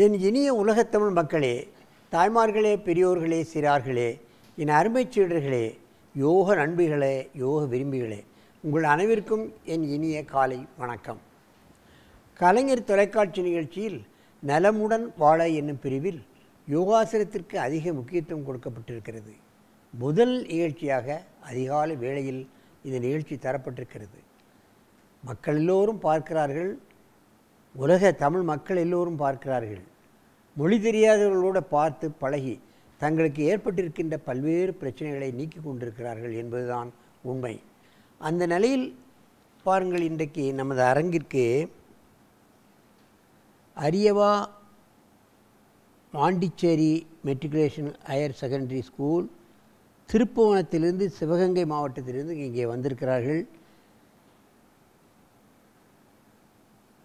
என் இனிய உலகத்தமிழ் மக்களே, தாய்மார்களே, பெரியோர்களே, சிறார்களே, என் அருமைச் சீடர்களே, யோக நண்பிகளே, யோக விரும்பிகளே, உங்கள் அனைவருக்கும் என் இனிய காலை வணக்கம். கலைஞர் தொலைக்காட்சி நிகழ்ச்சியில் நலமுடன் வாழ என்னும் பிரிவில் யோகாசனத்திற்கு அதிக முக்கியத்துவம் கொடுக்கப்பட்டிருக்கிறது. முதல் நிகழ்ச்சியாக அதிகாலை வேளையில் இந்த நிகழ்ச்சி தரப்பட்டிருக்கிறது. மக்கள் எல்லோரும் பார்க்கிறார்கள், உலக தமிழ் மக்கள் எல்லோரும் பார்க்கிறார்கள். மொழி தெரியாதவர்களோடு பார்த்து பழகி தங்களுக்கு ஏற்பட்டிருக்கின்ற பல்வேறு பிரச்சனைகளை நீக்கி கொண்டிருக்கிறார்கள் என்பதுதான் உண்மை. அந்த நிலையில் பாருங்கள், இன்றைக்கு நமது அரங்கிற்கு அரியவா Pondicherry matriculation higher secondary school திருப்புவனத்திலிருந்து சிவகங்கை மாவட்டத்திலிருந்து இங்கே வந்திருக்கிறார்கள்.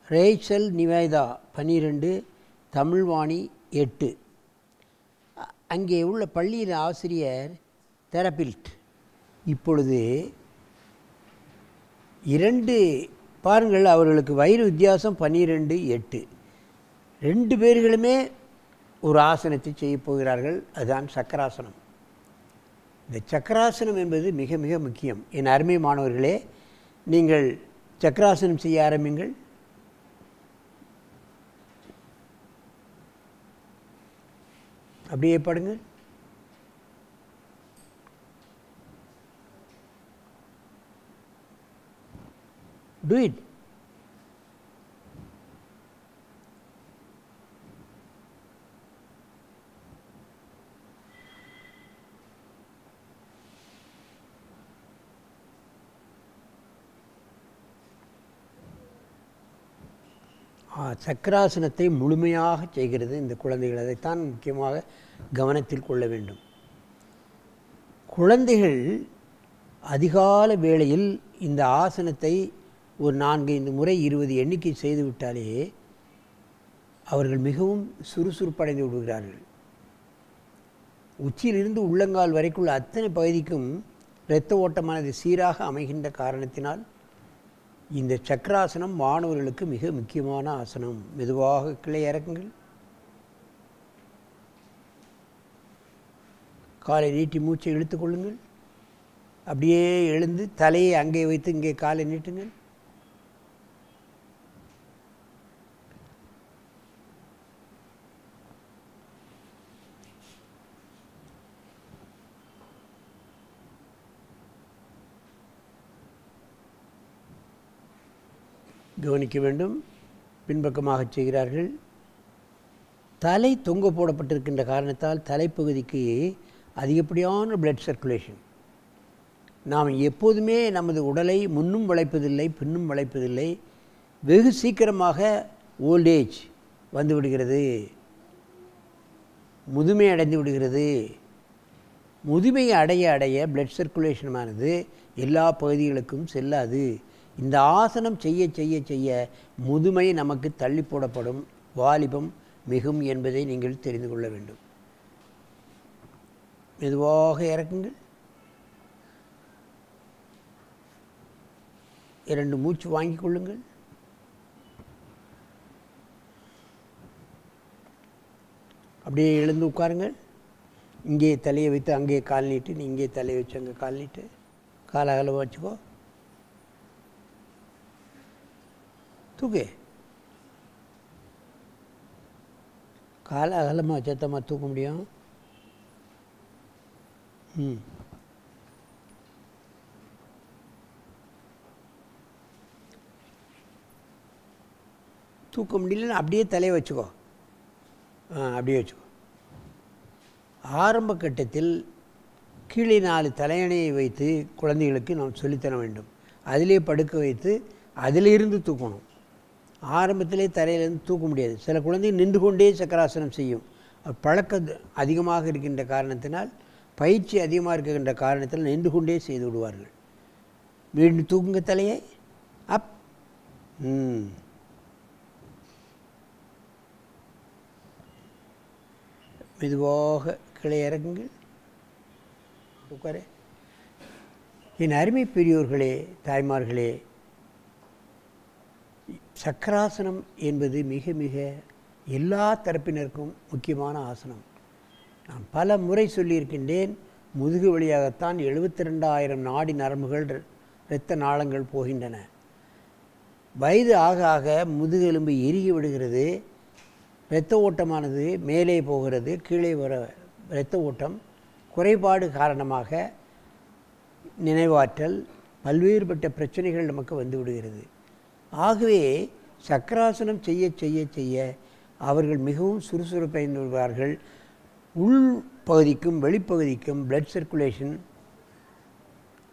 ரேச்சல் நிவேதா 12, தமிழ்வாணி 8. அங்கே உள்ள பள்ளியின் ஆசிரியர் தெரபில்ட். இப்பொழுது 2 பாருங்கள், அவர்களுக்கு வயது வித்தியாசம் 12, 8. 2 பேர்களுமே ஒரு ஆசனத்தை செய்ய போகிறார்கள். அதுதான் சக்கராசனம். இந்த சக்கராசனம் என்பது மிக மிக முக்கியம். என் அருமை மாணவர்களே, நீங்கள் சக்கராசனம் செய்ய ஆரம்பிங்கள். அப்படியே படுங்கள். Do it. சக்கராசனத்தை முழுமையாக செய்கிறது இந்த குழந்தைகள். அதைத்தான் முக்கியமாக கவனத்தில் கொள்ள வேண்டும். குழந்தைகள் அதிகால வேளையில் இந்த ஆசனத்தை ஒரு 4-5 முறை 20 எண்ணிக்கை செய்துவிட்டாலே அவர்கள் மிகவும் சுறுசுறுப்படைந்து விடுகிறார்கள். உச்சியிலிருந்து உள்ளங்கால் வரைக்குள்ள அத்தனை பகுதிக்கும் இரத்த ஓட்டமானது சீராக அமைகின்ற காரணத்தினால் இந்த சக்கராசனம் மாணவர்களுக்கு மிக முக்கியமான ஆசனம். மெதுவாக கீழே இறக்குங்கள். காலை நீட்டி மூச்சை இழுத்து கொள்ளுங்கள். அப்படியே எழுந்து தலையை அங்கே வைத்து இங்கே காலை நீட்டுங்கள். கவனிக்க வேண்டும். பின்பக்கமாக செய்கிறார்கள். தலை தொங்க போடப்பட்டிருக்கின்ற காரணத்தால் தலைப்பகுதிக்கு அதிகப்படியான பிளட் சர்க்குலேஷன். நாம் எப்போதுமே நமது உடலை முன்னும் வளைப்பதில்லை, பின்னும் வளைப்பதில்லை. வெகு சீக்கிரமாக ஓல்டேஜ் வந்து விடுகிறது, முதுமை அடைந்து விடுகிறது. முதுமையை அடைய அடைய பிளட் சர்க்குலேஷனானது எல்லா பகுதிகளுக்கும் செல்லாது. இந்த ஆசனம் செய்ய செய்ய செய்ய முதுமை நமக்கு தள்ளி போடப்படும், வாலிபம் மிகும் என்பதை நீங்கள் தெரிந்து கொள்ள வேண்டும். மெதுவாக இறக்குங்கள். 2 மூச்சு வாங்கிக் கொள்ளுங்கள். அப்படியே எழுந்து உட்காருங்கள். இங்கே தலையை வைத்து அங்கே கால் நீட்டு, நீ இங்கே தலையை வச்சு அங்கே கால் நீட்டு. கால் அகலமாக வச்சுக்கோ. தூக்கு. காலை அகலமாக வச்சத்தம்மா தூக்க முடியும். தூக்க முடியலன்னு அப்படியே தலையை வச்சுக்கோ. அப்படியே வச்சுக்கோ. ஆரம்ப கட்டத்தில் கீழே 4 தலையணையை வைத்து குழந்தைகளுக்கு நாம் சொல்லித்தர வேண்டும். அதிலே படுக்க வைத்து அதிலிருந்து தூக்கணும். ஆரம்பத்திலே தரையிலேருந்து தூக்க முடியாது. சில குழந்தைகள் நின்று கொண்டே சக்கராசனம் செய்யும். பழக்கம் அதிகமாக இருக்கின்ற காரணத்தினால், பயிற்சி அதிகமாக இருக்கின்ற காரணத்தில் நின்று கொண்டே செய்து விடுவார்கள். மீண்டும் தூக்குங்க தலையை. அப். மெதுவாக கீழே இறங்குங்கள். உட்கார. என் அருமை பெரியோர்களே, தாய்மார்களே, சக்கராசனம் என்பது மிக மிக எல்லா தரப்பினருக்கும் முக்கியமான ஆசனம். நான் பல முறை சொல்லியிருக்கின்றேன், முதுகு வழியாகத்தான் 72,000 நாடி நரம்புகள் இரத்த நாளங்கள் போகின்றன. வயது ஆக ஆக முதுகெலும்பு இறுகி விடுகிறது, இரத்த ஓட்டமானது மேலே போகிறது, கீழே வர இரத்த ஓட்டம் குறைபாடு காரணமாக நினைவாற்றல் பல்வேறுபட்ட பிரச்சனைகள் நமக்கு வந்து விடுகிறது. ஆகவே சக்கராசனம் செய்ய செய்ய செய்ய அவர்கள் மிகவும் சுறுசுறுப்படைந்து விடுவார்கள். உள் பகுதிக்கும் வெளிப்பகுதிக்கும் பிளட் சர்க்குலேஷன்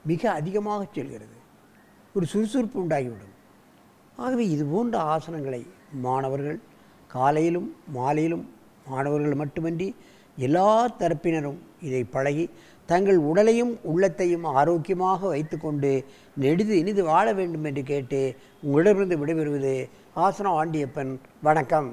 மிக அதிகமாக செல்கிறது, ஒரு சுறுசுறுப்பு உண்டாகிவிடும். ஆகவே இது போன்ற ஆசனங்களை மாணவர்கள் காலையிலும் மாலையிலும், மாணவர்கள் மட்டுமின்றி எல்லா தரப்பினரும் இதை பழகி தங்கள் உடலையும் உள்ளத்தையும் ஆரோக்கியமாக வைத்துக்கொண்டு நெடிது இனிது வாழ வேண்டும் என்று கேட்டு உங்களிடமிருந்து விடைபெறுவது ஆசனம் ஆண்டியப்பன். வணக்கம்.